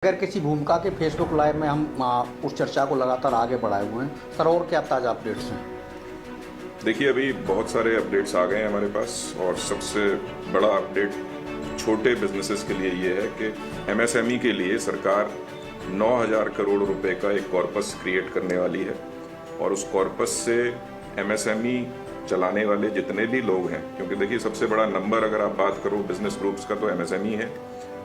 अगर किसी भूमिका के फेसबुक लाइव में हम उस चर्चा को लगातार आगे बढ़ाए हुए हैं सर, और क्या ताज़ा अपडेट्स हैं? देखिए, अभी बहुत सारे अपडेट्स आ गए हैं हमारे पास और सबसे बड़ा अपडेट छोटे बिजनेसेस के लिए ये है कि एमएसएमई के लिए सरकार 9,000 करोड़ रुपए का एक कॉर्पस क्रिएट करने वाली है। और उस कॉर्पस से एमएसएमई चलाने वाले जितने भी लोग हैं, क्योंकि देखिए सबसे बड़ा नंबर अगर आप बात करो बिजनेस ग्रुप्स का तो एमएसएमई है,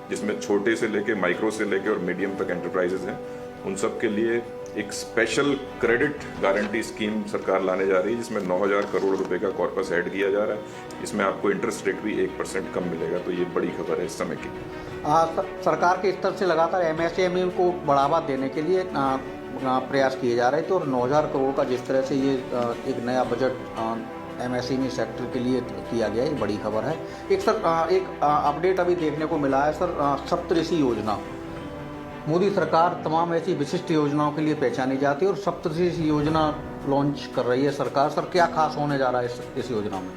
जिसमें छोटे से लेके माइक्रो से लेके और मीडियम तक एंटरप्राइजेज हैं। उन सब के लिए एक स्पेशल क्रेडिट गारंटी स्कीम सरकार लाने जा रही है, जिसमें 9,000 करोड़ रुपए का कॉर्पस ऐड किया जा रहा है। इसमें आपको इंटरेस्ट रेट भी 1% कम मिलेगा। तो ये बड़ी खबर है इस समय की। सरकार के स्तर से लगातार एमएसएमई को बढ़ावा देने के लिए प्रयास किए जा रहे थे और 9,000 करोड़ का जिस तरह से ये एक नया बजट एमएसएमई सेक्टर के लिए किया गया, ये बड़ी खबर है। एक अपडेट अभी देखने को मिला है सर, सप्तऋषि योजना। मोदी सरकार तमाम ऐसी विशिष्ट योजनाओं के लिए पहचानी जाती है और सप्तऋषि योजना लॉन्च कर रही है सरकार। सर, क्या खास होने जा रहा है इस योजना में?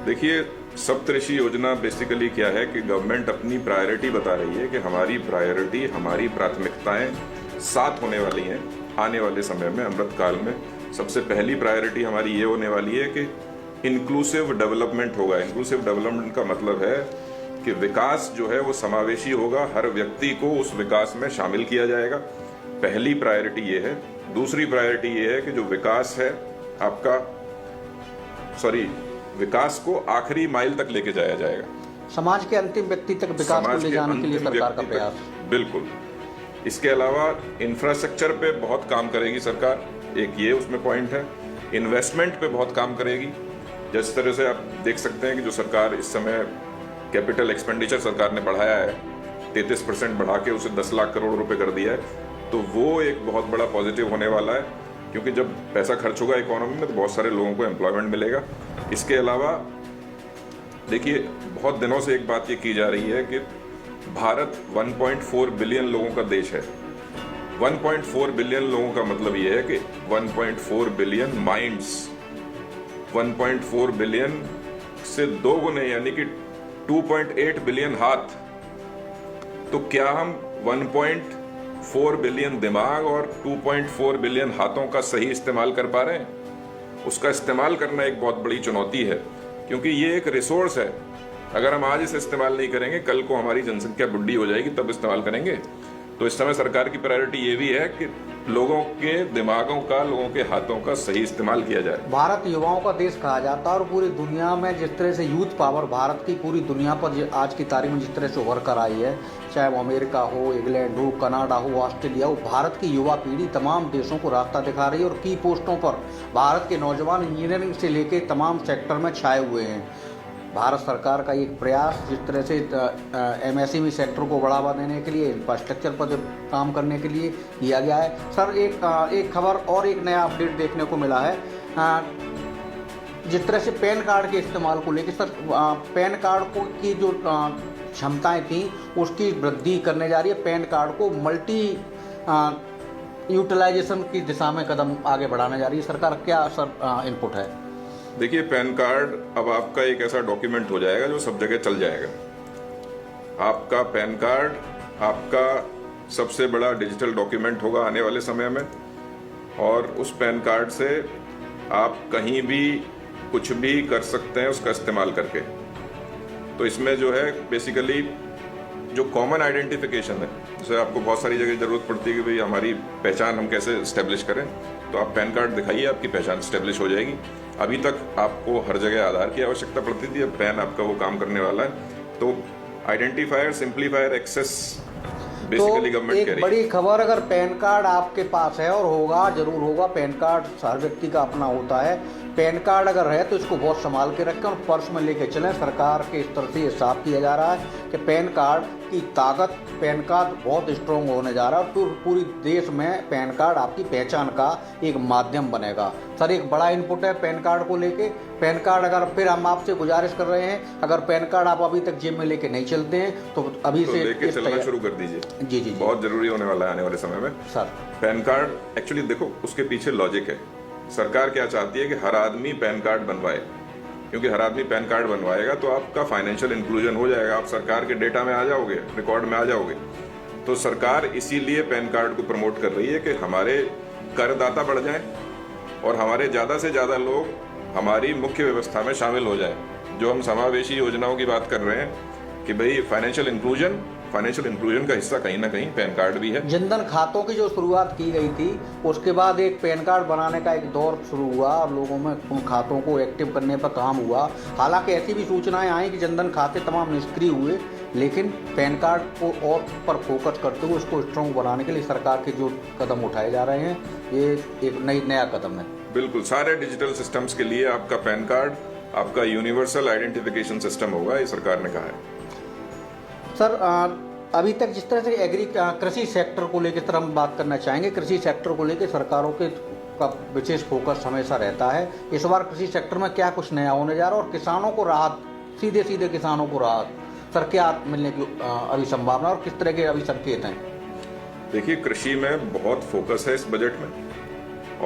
देखिए, सप्तऋषि योजना बेसिकली क्या है कि गवर्नमेंट अपनी प्रायोरिटी बता रही है कि हमारी प्रायोरिटी, हमारी प्राथमिकताएं 7 होने वाली हैं आने वाले समय में, अमृत काल में। सबसे पहली प्रायोरिटी हमारी ये होने वाली है कि इंक्लूसिव डेवलपमेंट होगा। इंक्लूसिव डेवलपमेंट का मतलब है कि विकास जो है वो समावेशी होगा, हर व्यक्ति को उस विकास में शामिल किया जाएगा। पहली प्रायोरिटी ये है। दूसरी प्रायोरिटी ये है कि जो विकास है आपका विकास को आखिरी माइल तक लेके जाया जाएगा, समाज के अंतिम व्यक्ति तक विकास को ले जाने के लिए सरकार का प्रयास। बिल्कुल। इसके अलावा इंफ्रास्ट्रक्चर पे बहुत काम करेगी सरकार, एक ये उसमें पॉइंट है। इन्वेस्टमेंट पे बहुत काम करेगी। जिस तरह से आप देख सकते हैं कि जो सरकार इस समय कैपिटल एक्सपेंडिचर सरकार ने बढ़ाया है, 33% बढ़ा के उसे 10 लाख करोड़ रुपए कर दिया है, तो वो एक बहुत बड़ा पॉजिटिव होने वाला है। क्योंकि जब पैसा खर्च होगा इकोनॉमी में तो बहुत सारे लोगों को एम्प्लॉयमेंट मिलेगा। इसके अलावा देखिए, बहुत दिनों से एक बात ये की जा रही है कि भारत 1.4 बिलियन लोगों का देश है। 1.4 बिलियन लोगों का मतलब ये है कि 1.4 बिलियन माइंड्स, 1.4 बिलियन से 2 गुने यानी कि 2.8 बिलियन हाथ। तो क्या हम 1.4 बिलियन दिमाग और 2.4 बिलियन हाथों का सही इस्तेमाल कर पा रहे हैं? उसका इस्तेमाल करना एक बहुत बड़ी चुनौती है, क्योंकि ये एक रिसोर्स है। अगर हम आज इसे इस्तेमाल नहीं करेंगे, कल को हमारी जनसंख्या बुढ़ी हो जाएगी, तब इस्तेमाल करेंगे। तो इस समय सरकार की प्रायोरिटी ये भी है कि लोगों के दिमागों का, लोगों के हाथों का सही इस्तेमाल किया जाए। भारत युवाओं का देश कहा जाता है और पूरी दुनिया में जिस तरह से यूथ पावर भारत की पूरी दुनिया पर आज की तारीख में जिस तरह से उभर कर आई है, चाहे वो अमेरिका हो, इंग्लैंड हो, कनाडा हो, ऑस्ट्रेलिया हो, भारत की युवा पीढ़ी तमाम देशों को रास्ता दिखा रही है और की पोस्टों पर भारत के नौजवान इंजीनियरिंग से लेकर तमाम सेक्टर में छाए हुए हैं। भारत सरकार का एक प्रयास जिस तरह से एमएसएमई सेक्टर को बढ़ावा देने के लिए, इंफ्रास्ट्रक्चर पर काम करने के लिए किया गया है। सर, एक खबर और एक नया अपडेट देखने को मिला है। जिस तरह से पैन कार्ड के इस्तेमाल को लेकर सर, पैन कार्ड को की जो क्षमताएं थी उसकी वृद्धि करने जा रही है। पैन कार्ड को मल्टी यूटिलाइजेशन की दिशा में कदम आगे बढ़ाने जा रही है सरकार। क्या सर इनपुट है? देखिए, पैन कार्ड अब आपका एक ऐसा डॉक्यूमेंट हो जाएगा जो सब जगह चल जाएगा। आपका पैन कार्ड आपका सबसे बड़ा डिजिटल डॉक्यूमेंट होगा आने वाले समय में, और उस पैन कार्ड से आप कहीं भी कुछ भी कर सकते हैं उसका इस्तेमाल करके। तो इसमें जो है बेसिकली जो कॉमन आइडेंटिफिकेशन है, जैसे आपको बहुत सारी जगह ज़रूरत पड़ती है कि भाई हमारी पहचान हम कैसे इस्टेब्लिश करें, तो आप पैन कार्ड दिखाइए, आपकी पहचान इस्टेब्लिश हो जाएगी। अभी तक आपको हर जगह आधार की आवश्यकता पड़ती थी, अब पैन आपका वो काम करने वाला है। तो identifier, simplifier, access basically government कह रही है। बड़ी खबर, अगर पैन कार्ड आपके पास है, और होगा, जरूर होगा, पैन कार्ड हर व्यक्ति का अपना होता है। पैन कार्ड अगर है तो इसको बहुत संभाल के रखें और पर्स में लेके चलें। सरकार के स्तर से ये साफ किया जा रहा है कि पैन कार्ड की ताकत, पैन कार्ड बहुत स्ट्रॉन्ग होने जा रहा है और पूरी देश में पैन कार्ड आपकी पहचान का एक माध्यम बनेगा। सर, एक बड़ा इनपुट है पैन कार्ड को लेके। पैन कार्ड अगर, फिर हम आपसे गुजारिश कर रहे हैं, अगर पैन कार्ड आप अभी तक जेब में लेके नहीं चलते हैं तो अभी से लेके चलना शुरू कर दीजिए। जी, बहुत जरूरी होने वाला है आने वाले समय में। सर, पैन कार्ड एक्चुअली देखो, उसके पीछे लॉजिक है। सरकार क्या चाहती है कि हर आदमी पैन कार्ड बनवाए, क्योंकि हर आदमी पैन कार्ड बनवाएगा तो आपका फाइनेंशियल इंक्लूजन हो जाएगा, आप सरकार के डेटा में आ जाओगे, रिकॉर्ड में आ जाओगे। तो सरकार इसीलिए पैन कार्ड को प्रमोट कर रही है कि हमारे करदाता बढ़ जाएं और हमारे ज़्यादा से ज़्यादा लोग हमारी मुख्य व्यवस्था में शामिल हो जाएं। जो हम समावेशी योजनाओं की बात कर रहे हैं कि भाई फाइनेंशियल इंक्लूजन का हिस्सा कहीं ना कहीं पैन कार्ड भी है। जनधन खातों की जो शुरुआत की गई थी उसके बाद एक पैन कार्ड बनाने का एक दौर शुरू हुआ और लोगों में उन खातों को एक्टिव करने पर काम हुआ। हालांकि ऐसी भी सूचनाएं आई कि जनधन खाते तमाम निष्क्रिय हुए, लेकिन पैन कार्ड को और पर फोकस करते हुए उसको स्ट्रॉन्ग बनाने के लिए सरकार के जो कदम उठाए जा रहे हैं ये एक नया कदम है। बिल्कुल, सारे डिजिटल सिस्टम्स के लिए आपका पैन कार्ड आपका यूनिवर्सल आइडेंटिफिकेशन सिस्टम होगा, ये सरकार ने कहा है। सर अभी तक जिस तरह से कृषि सेक्टर को लेकर हम बात करना चाहेंगे, कृषि सेक्टर को लेकर सरकारों के का विशेष फोकस हमेशा रहता है। इस बार कृषि सेक्टर में क्या कुछ नया होने जा रहा है और किसानों को राहत, सीधे किसानों को राहत, सर क्या मिलने की अभी संभावना और किस तरह के अभी संकेत हैं? देखिए, कृषि में बहुत फोकस है इस बजट में।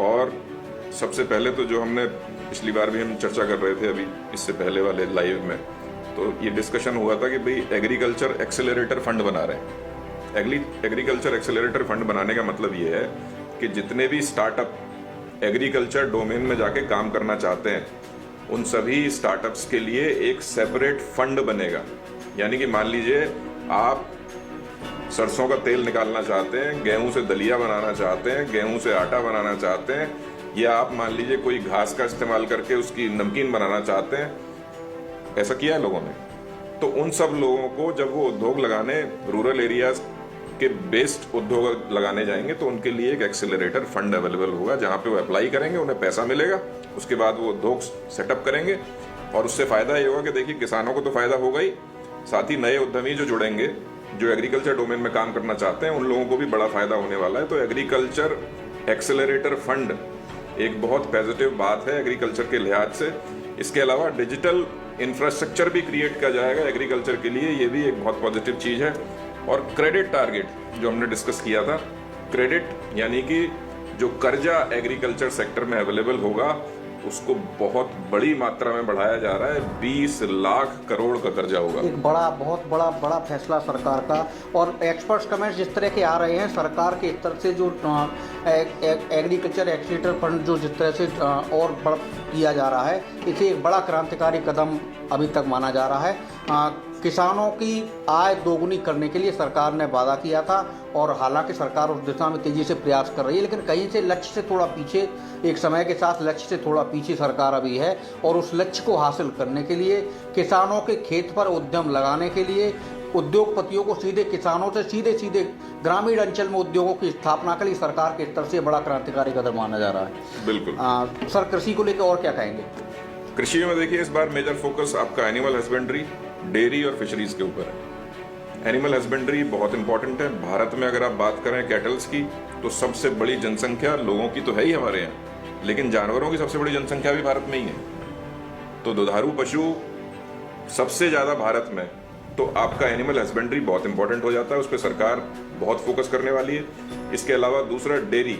और सबसे पहले तो जो हमने पिछली बार भी हम चर्चा कर रहे थे, अभी इससे पहले वाले लाइव में तो ये डिस्कशन हुआ था कि भाई एग्रीकल्चर एक्सेलरेटर फंड बना रहे हैं। एग्रीकल्चर एक्सेलरेटर फंड बनाने का मतलब ये है कि जितने भी स्टार्टअप एग्रीकल्चर डोमेन में जाके काम करना चाहते हैं उन सभी स्टार्टअप्स के लिए एक सेपरेट फंड बनेगा। यानी कि मान लीजिए आप सरसों का तेल निकालना चाहते हैं, गेहूं से दलिया बनाना चाहते हैं, गेहूं से आटा बनाना चाहते हैं, या आप मान लीजिए कोई घास का इस्तेमाल करके उसकी नमकीन बनाना चाहते हैं, ऐसा किया है लोगों ने। तो उन सब लोगों को जब वो उद्योग लगाने रूरल एरियाज के बेस्ड उद्योग लगाने जाएंगे तो उनके लिए एक एक्सेलरेटर फंड अवेलेबल होगा, जहां पे वो अप्लाई करेंगे, उन्हें पैसा मिलेगा, उसके बाद वो उद्योग सेटअप करेंगे और उससे फायदा ये होगा कि देखिए किसानों को तो फायदा होगा ही, साथ ही नए उद्यमी जो जुड़ेंगे जो एग्रीकल्चर डोमेन में काम करना चाहते हैं उन लोगों को भी बड़ा फायदा होने वाला है। तो एग्रीकल्चर एक्सेलरेटर फंड एक बहुत पॉजिटिव बात है एग्रीकल्चर के लिहाज से। इसके अलावा डिजिटल इंफ्रास्ट्रक्चर भी क्रिएट किया जाएगा एग्रीकल्चर के लिए, ये भी एक बहुत पॉजिटिव चीज़ है। और क्रेडिट टारगेट जो हमने डिस्कस किया था, क्रेडिट यानी कि जो कर्जा एग्रीकल्चर सेक्टर में अवेलेबल होगा उसको बहुत बड़ी मात्रा में बढ़ाया जा रहा है। 20 लाख करोड़ का कर्जा होगा। एक बहुत बड़ा फैसला सरकार का। और एक्सपर्ट्स कमेंट्स जिस तरह के आ रहे हैं, सरकार के इस तरह से जो एग्रीकल्चर एक्सीलरेटर फंड जो जिस तरह से और किया जा रहा है, इसे एक बड़ा क्रांतिकारी कदम अभी तक माना जा रहा है। किसानों की आय दोगुनी करने के लिए सरकार ने वादा किया था और हालांकि सरकार उस दिशा में तेजी से प्रयास कर रही है, लेकिन कहीं से लक्ष्य से थोड़ा पीछे, एक समय के साथ लक्ष्य से थोड़ा पीछे सरकार अभी है। और उस लक्ष्य को हासिल करने के लिए, किसानों के खेत पर उद्यम लगाने के लिए, उद्योगपतियों को सीधे किसानों से सीधे ग्रामीण अंचल में उद्योगों की स्थापना के लिए सरकार के स्तर से बड़ा क्रांतिकारी कदम माना जा रहा है। बिल्कुल। सर कृषि को लेकर और क्या कहेंगे? कृषि में देखिए इस बार मेजर फोकस आपका एनिमल हस्बेंड्री, डेयरी और फिशरीज के ऊपर है। एनिमल हस्बेंड्री बहुत इंपॉर्टेंट है। भारत में अगर आप बात करें कैटल्स की तो सबसे बड़ी जनसंख्या लोगों की तो है ही हमारे यहाँ, लेकिन जानवरों की सबसे बड़ी जनसंख्या भी भारत में ही है। तो दुधारू पशु सबसे ज़्यादा भारत में, तो आपका एनिमल हस्बेंड्री बहुत इंपॉर्टेंट हो जाता है, उस पर सरकार बहुत फोकस करने वाली है। इसके अलावा दूसरा डेयरी,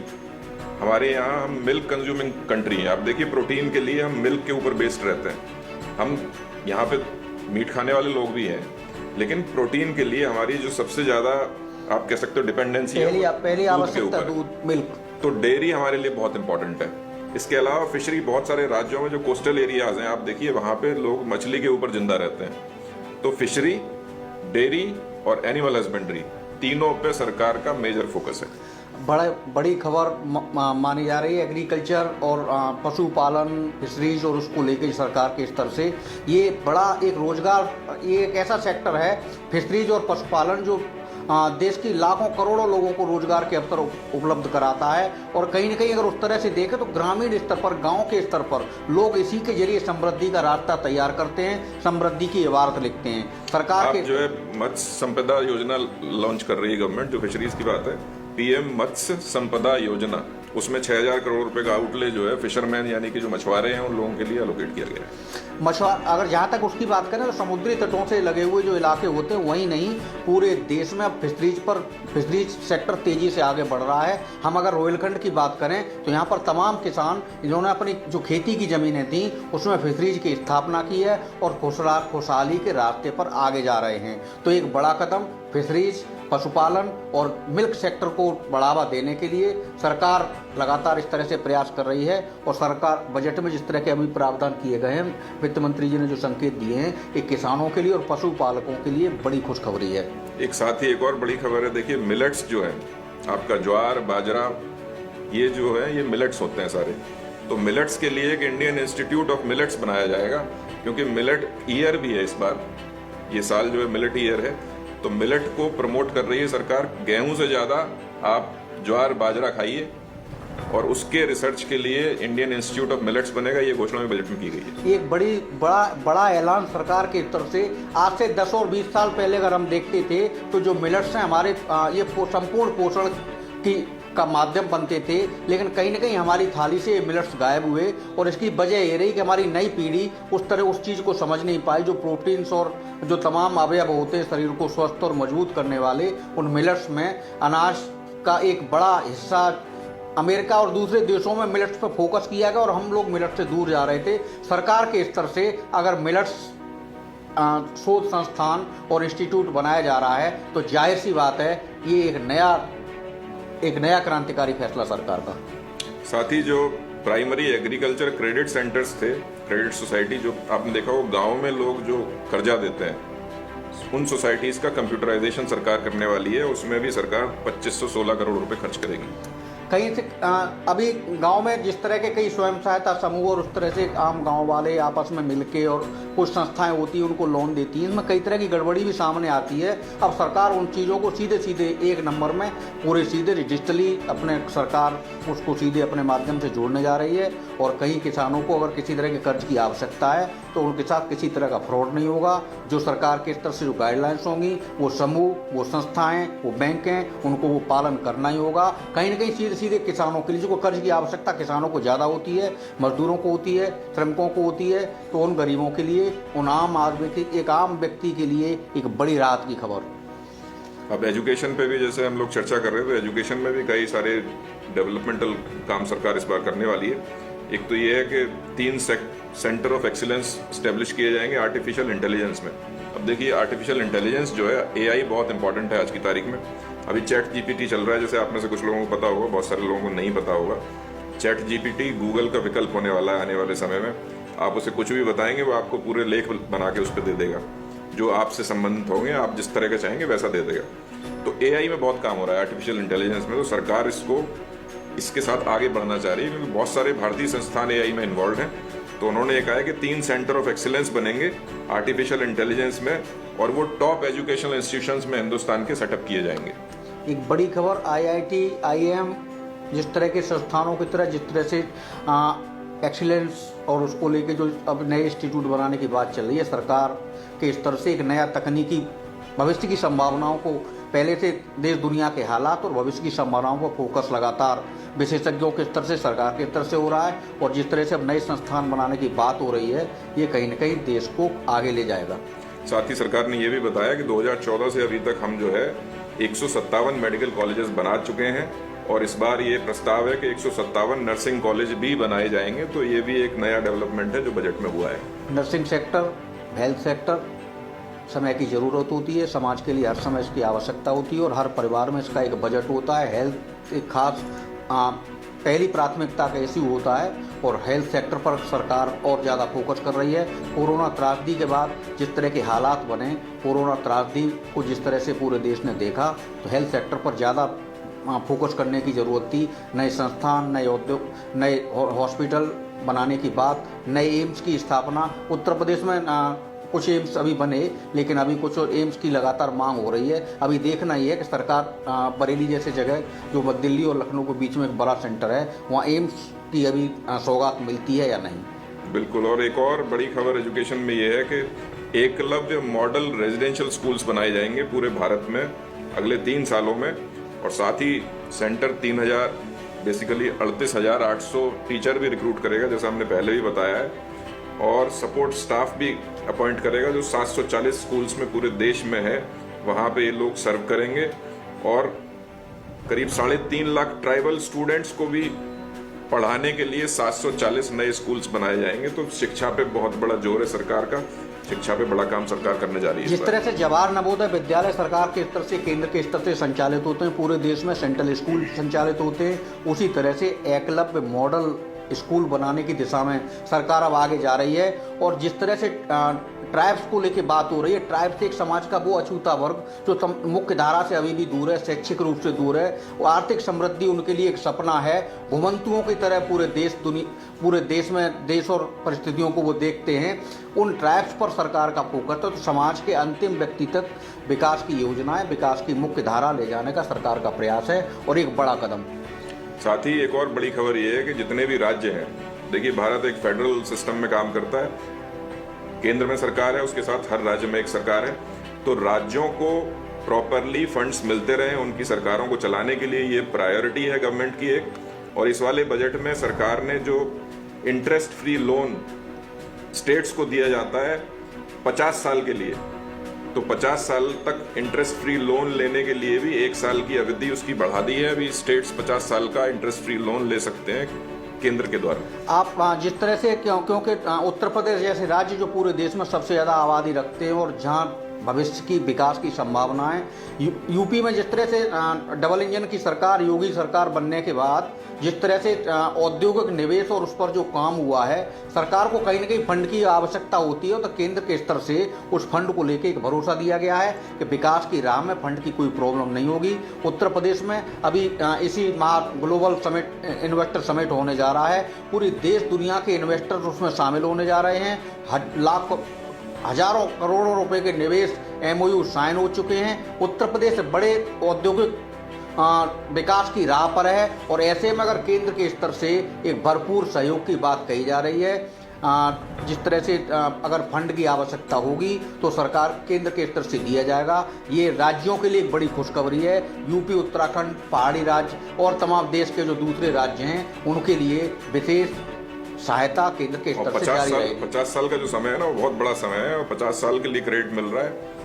हमारे यहाँ हम मिल्क कंज्यूमिंग कंट्री है। आप देखिए प्रोटीन के लिए हम मिल्क के ऊपर बेस्ड रहते हैं। हम यहाँ पे मीट खाने वाले लोग भी हैं, लेकिन प्रोटीन के लिए हमारी जो सबसे ज़्यादा आप कह सकते हो डिपेंडेंसी है पहली आवश्यकता दूध, मिल्क। तो डेयरी हमारे लिए बहुत इंपॉर्टेंट है। इसके अलावा फिशरी, बहुत सारे राज्यों में जो कोस्टल एरियाज हैं आप देखिए वहाँ पे लोग मछली के ऊपर जिंदा रहते हैं। तो फिशरी, डेयरी और एनिमल हस्बेंड्री तीनों पे सरकार का मेजर फोकस है। बड़ी खबर मानी जा रही है एग्रीकल्चर और पशुपालन, फिशरीज और उसको लेकर सरकार के स्तर से ये बड़ा एक रोजगार, ये एक ऐसा सेक्टर है फिशरीज और पशुपालन जो देश की लाखों करोड़ों लोगों को रोजगार के अवसर उपलब्ध कराता है। और कहीं न कहीं अगर उस तरह से देखें तो ग्रामीण स्तर पर, गांव के स्तर पर लोग इसी के जरिए समृद्धि का रास्ता तैयार करते हैं, समृद्धि की इबारत लिखते हैं। सरकार के जो है मत्स्य संपदा योजना लॉन्च कर रही है गवर्नमेंट, जो फिशरीज की बात है, पीएम मत्स्य संपदा योजना, उसमें 6000 करोड़ रुपए का आउटले जो है फिशरमैन यानी कि जो मछुआरे हैं उन लोगों के लिए एलोकेट किया गया है। अगर जहाँ तक उसकी बात करें तो समुद्री तटों से लगे हुए जो इलाके होते हैं वहीं नहीं, पूरे देश में अब फिशरीज सेक्टर तेजी से आगे बढ़ रहा है। हम अगर रोहिलखंड की बात करें तो यहाँ पर तमाम किसान जिन्होंने अपनी जो खेती की ज़मीनें थी उसमें फिशरीज की स्थापना की है और खुशहाली के रास्ते पर आगे जा रहे हैं। तो एक बड़ा कदम फिशरीज पशुपालन और मिल्क सेक्टर को बढ़ावा देने के लिए सरकार लगातार इस तरह से प्रयास कर रही है। और सरकार बजट में जिस तरह के अभी प्रावधान किए गए हैं, वित्त मंत्री जी ने जो संकेत दिए हैं, ये किसानों के लिए और पशुपालकों के लिए बड़ी खुशखबरी है। एक साथ ही एक और बड़ी खबर है, देखिए मिलेट्स जो है, आपका ज्वार बाजरा, ये जो है ये मिलेट्स होते हैं सारे। तो मिलेट्स के लिए एक इंडियन इंस्टीट्यूट ऑफ मिलेट्स बनाया जाएगा, क्योंकि मिलेट ईयर भी है इस बार, ये साल जो है मिलेट ईयर है। तो मिलेट को प्रमोट कर रही है सरकार। गेहूं से ज़्यादा आप ज्वार बाजरा खाइए, और उसके रिसर्च के लिए इंडियन इंस्टीट्यूट ऑफ मिलेट्स बनेगा। ये घोषणा में बजट में की गई है। एक बड़ा ऐलान सरकार की तरफ से। आज से 10 और 20 साल पहले अगर हम देखते थे तो जो मिलेट्स हैं हमारे ये संपूर्ण पोषण का माध्यम बनते थे, लेकिन कहीं ना कहीं हमारी थाली से मिलेट्स गायब हुए। और इसकी वजह ये रही कि हमारी नई पीढ़ी उस चीज़ को समझ नहीं पाई जो प्रोटीन्स और जो तमाम अवयव होते हैं शरीर को स्वस्थ और मजबूत करने वाले, उन मिलेट्स में अनाज का एक बड़ा हिस्सा अमेरिका और दूसरे देशों में मिलेट्स पर फोकस किया गया और हम लोग मिलेट्स से दूर जा रहे थे। सरकार के स्तर से अगर मिलेट्स शोध संस्थान और इंस्टीट्यूट बनाया जा रहा है तो जाहिर सी बात है ये एक नया क्रांतिकारी फैसला सरकार का। साथ ही जो प्राइमरी एग्रीकल्चर क्रेडिट सेंटर्स थे, क्रेडिट सोसाइटी, जो आपने देखा हो गाँव में लोग जो कर्जा देते हैं, उन सोसाइटीज़ का कंप्यूटराइजेशन सरकार करने वाली है। उसमें भी सरकार 2516 करोड़ रुपए खर्च करेगी। कहीं से अभी गांव में जिस तरह के कई स्वयं सहायता समूह और उस तरह से आम गांव वाले आपस में मिलके और कुछ संस्थाएं होती हैं उनको लोन देती हैं, इसमें कई तरह की गड़बड़ी भी सामने आती है। अब सरकार उन चीज़ों को सीधे एक नंबर में पूरे सीधे डिजिटली अपने सरकार उसको सीधे अपने माध्यम से जोड़ने जा रही है। और कहीं किसानों को अगर किसी तरह के कर्ज की आवश्यकता है तो उनके साथ किसी तरह का फ्रॉड नहीं होगा। जो सरकार के स्तर से जो गाइडलाइंस होंगी वो समूह, वो संस्थाएं, वो बैंक हैं, उनको वो पालन करना ही होगा। कहीं ना कहीं सीधे किसानों के लिए जो कर्ज की आवश्यकता किसानों को ज़्यादा होती है, मजदूरों को होती है, श्रमिकों को होती है, तो उन गरीबों के लिए, उन आम आदमी के, एक आम व्यक्ति के लिए एक बड़ी राहत की खबर। अब एजुकेशन पे भी जैसे हम लोग चर्चा कर रहे थे, एजुकेशन में भी कई सारे डेवलपमेंटल काम सरकार इस बार करने वाली है। एक तो ये है कि 3 सेंटर ऑफ एक्सीलेंस स्टैब्लिश किए जाएंगे आर्टिफिशियल इंटेलिजेंस में। अब देखिए आर्टिफिशियल इंटेलिजेंस जो है, AI बहुत इंपॉर्टेंट है आज की तारीख में। अभी चैट GPT चल रहा है, जैसे आप में से कुछ लोगों को पता होगा, बहुत सारे लोगों को नहीं पता होगा। चैट GPT गूगल का विकल्प होने वाला है आने वाले समय में। आप उसे कुछ भी बताएंगे वो आपको पूरे लेख बना के उस पर दे देगा, जो आपसे संबंधित होंगे, आप जिस तरह का चाहेंगे वैसा दे देगा। तो AI में बहुत काम हो रहा है, आर्टिफिशियल इंटेलिजेंस में। तो सरकार इसके साथ आगे बढ़ना चाह रही है, क्योंकि बहुत सारे भारतीय संस्थान AI में इन्वॉल्व हैं। तो उन्होंने ये कहा है कि 3 सेंटर ऑफ एक्सीलेंस बनेंगे आर्टिफिशियल इंटेलिजेंस में, और वो टॉप एजुकेशनल इंस्टीट्यूशंस में हिंदुस्तान के सेटअप किए जाएंगे। एक बड़ी खबर, IIT, IIM जिस तरह के संस्थानों की तरह जिस तरह से एक्सीलेंस और उसको लेके जो अब नए इंस्टीट्यूट बनाने की बात चल रही है सरकार के स्तर से, एक नया तकनीकी भविष्य की संभावनाओं को, पहले से देश दुनिया के हालात और भविष्य की संभावनाओं पर फोकस लगातार विशेषज्ञों के स्तर से, सरकार के स्तर से हो रहा है। और जिस तरह से अब नए संस्थान बनाने की बात हो रही है, ये कहीं न कहीं देश को आगे ले जाएगा। साथ ही सरकार ने ये भी बताया कि 2014 से अभी तक हम जो है 157 मेडिकल कॉलेजेस बना चुके हैं, और इस बार ये प्रस्ताव है कि 157 नर्सिंग कॉलेज भी बनाए जाएंगे। तो ये भी एक नया डेवलपमेंट है जो बजट में हुआ है। नर्सिंग सेक्टर, हेल्थ सेक्टर समय की ज़रूरत होती है, समाज के लिए हर समय इसकी आवश्यकता होती है और हर परिवार में इसका एक बजट होता है। हेल्थ एक खास पहली प्राथमिकता का इश्यू होता है और हेल्थ सेक्टर पर सरकार और ज़्यादा फोकस कर रही है। कोरोना त्रासदी के बाद जिस तरह के हालात बने, कोरोना त्रासदी को जिस तरह से पूरे देश ने देखा, तो हेल्थ सेक्टर पर ज़्यादा फोकस करने की ज़रूरत थी। नए संस्थान, नए उद्योग, नए हॉस्पिटल बनाने की बात, नए एम्स की स्थापना। उत्तर प्रदेश में कुछ एम्स अभी बने, लेकिन अभी कुछ एम्स की लगातार मांग हो रही है। अभी देखना ही है कि सरकार बरेली जैसे जगह जो दिल्ली और लखनऊ के बीच में एक बड़ा सेंटर है, वहाँ एम्स की अभी सौगात मिलती है या नहीं। बिल्कुल। और एक और बड़ी खबर एजुकेशन में ये है कि एकलव्य मॉडल रेजिडेंशियल स्कूल्स बनाए जाएंगे पूरे भारत में अगले 3 सालों में। और साथ ही सेंटर 38,800 टीचर भी रिक्रूट करेगा, जैसा हमने पहले भी बताया है। और सपोर्ट स्टाफ भी अपॉइंट करेगा, जो 740 स्कूल्स में पूरे देश में है, वहाँ पे ये लोग सर्व करेंगे। और करीब 3.5 लाख ट्राइबल स्टूडेंट्स को भी पढ़ाने के लिए 740 नए स्कूल्स बनाए जाएंगे। तो शिक्षा पे बहुत बड़ा जोर है सरकार का। शिक्षा पे बड़ा काम सरकार करने जा रही है। जिस तरह से जवाहर नवोदय विद्यालय सरकार के स्तर से, केंद्र के स्तर से संचालित होते हैं, पूरे देश में सेंट्रल स्कूल संचालित होते हैं, उसी तरह से एकलव्य मॉडल स्कूल बनाने की दिशा में सरकार अब आगे जा रही है। और जिस तरह से ट्राइब्स को लेकर बात हो रही है, ट्राइब्स एक समाज का वो अछूता वर्ग जो मुख्य धारा से अभी भी दूर है, शैक्षिक रूप से दूर है, और आर्थिक समृद्धि उनके लिए एक सपना है। घुमंतुओं की तरह पूरे देश में देश और परिस्थितियों को वो देखते हैं। उन ट्राइब्स पर सरकार का फोकस है, तो समाज के अंतिम व्यक्ति तक विकास की योजनाएं, विकास की मुख्य धारा ले जाने का सरकार का प्रयास है, और एक बड़ा कदम। साथ ही एक और बड़ी खबर ये है कि जितने भी राज्य हैं, देखिए भारत एक फेडरल सिस्टम में काम करता है, केंद्र में सरकार है, उसके साथ हर राज्य में एक सरकार है, तो राज्यों को प्रॉपरली फंड्स मिलते रहे उनकी सरकारों को चलाने के लिए, ये प्रायोरिटी है गवर्नमेंट की एक। और इस वाले बजट में सरकार ने जो इंटरेस्ट फ्री लोन स्टेट्स को दिया जाता है 50 साल के लिए, तो 50 साल तक इंटरेस्ट फ्री लोन लेने के लिए भी 1 साल की अवधि उसकी बढ़ा दी है। अभी स्टेट्स 50 साल का इंटरेस्ट फ्री लोन ले सकते हैं केंद्र के द्वारा। आप जिस तरह से क्योंकि उत्तर प्रदेश जैसे राज्य जो पूरे देश में सबसे ज़्यादा आबादी रखते हैं और जहां भविष्य की विकास की संभावनाएं, यूपी में जिस तरह से डबल इंजन की सरकार, योगी सरकार बनने के बाद जिस तरह से औद्योगिक निवेश और उस पर जो काम हुआ है, सरकार को कहीं ना कहीं फंड की आवश्यकता होती है, तो केंद्र के स्तर से उस फंड को लेकर एक भरोसा दिया गया है कि विकास की राह में फंड की कोई प्रॉब्लम नहीं होगी। उत्तर प्रदेश में अभी इसी माह ग्लोबल समिट, इन्वेस्टर समिट होने जा रहा है। पूरी देश दुनिया के इन्वेस्टर्स उसमें शामिल होने जा रहे हैं। हजारों करोड़ों रुपए के निवेश MOU साइन हो चुके हैं। उत्तर प्रदेश बड़े औद्योगिक विकास की राह पर है, और ऐसे में अगर केंद्र के स्तर से एक भरपूर सहयोग की बात कही जा रही है, जिस तरह से अगर फंड की आवश्यकता होगी तो सरकार केंद्र के स्तर से दिया जाएगा। ये राज्यों के लिए एक बड़ी खुशखबरी है। यूपी, उत्तराखंड, पहाड़ी राज्य और तमाम देश के जो दूसरे राज्य हैं, उनके लिए विशेष सहायता केंद्र के स्तर से जारी रहेगी। 50 साल का जो समय है ना, वो बहुत बड़ा समय है, और 50 साल के लिए क्रेडिट मिल रहा है,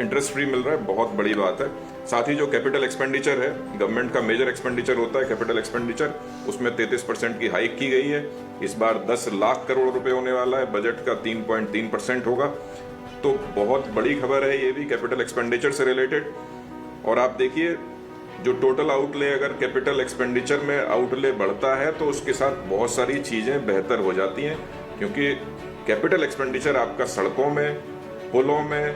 इंटरेस्ट फ्री मिल रहा है, बहुत बड़ी बात है। साथ ही जो कैपिटल एक्सपेंडिचर है, गवर्नमेंट का मेजर एक्सपेंडिचर होता है कैपिटल एक्सपेंडिचर, उसमें 33% की हाइक की गई है। इस बार 10 लाख करोड़ रुपए होने वाला है, बजट का 3.3% होगा, तो बहुत बड़ी खबर है ये भी कैपिटल एक्सपेंडिचर से रिलेटेड। और आप देखिए, जो टोटल आउटले, अगर कैपिटल एक्सपेंडिचर में आउटले बढ़ता है तो उसके साथ बहुत सारी चीज़ें बेहतर हो जाती हैं, क्योंकि कैपिटल एक्सपेंडिचर आपका सड़कों में, पुलों में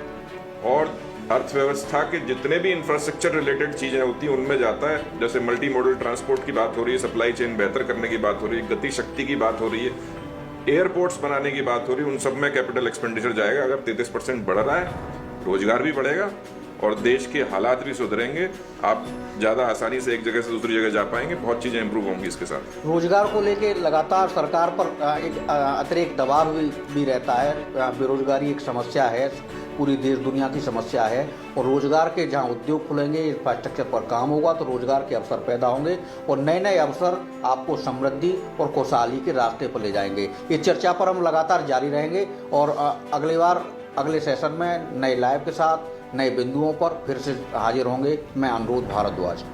और अर्थव्यवस्था के जितने भी इंफ्रास्ट्रक्चर रिलेटेड चीज़ें होती हैं उनमें जाता है। जैसे मल्टी मॉडल ट्रांसपोर्ट की बात हो रही है, सप्लाई चेन बेहतर करने की बात हो रही है, गति शक्ति की बात हो रही है, एयरपोर्ट्स बनाने की बात हो रही है, उन सब में कैपिटल एक्सपेंडिचर जाएगा। अगर 33% बढ़ रहा है, रोजगार भी बढ़ेगा और देश के हालात भी सुधरेंगे, आप ज़्यादा आसानी से एक जगह से दूसरी जगह जा पाएंगे, बहुत चीज़ें इंप्रूव होंगी इसके साथ। रोजगार को लेकर लगातार सरकार पर एक अतिरिक्त दबाव भी रहता है। बेरोजगारी एक समस्या है, पूरी देश दुनिया की समस्या है, और रोजगार के जहां उद्योग खुलेंगे, इंफ्रास्ट्रक्चर पर काम होगा, तो रोजगार के अवसर पैदा होंगे, और नए नए अवसर आपको समृद्धि और खुशहाली के रास्ते पर ले जाएंगे। इस चर्चा पर हम लगातार जारी रहेंगे, और अगले सेशन में नए लाइव के साथ, नए बिंदुओं पर फिर से हाजिर होंगे। मैं अनुरोध भारद्वाज।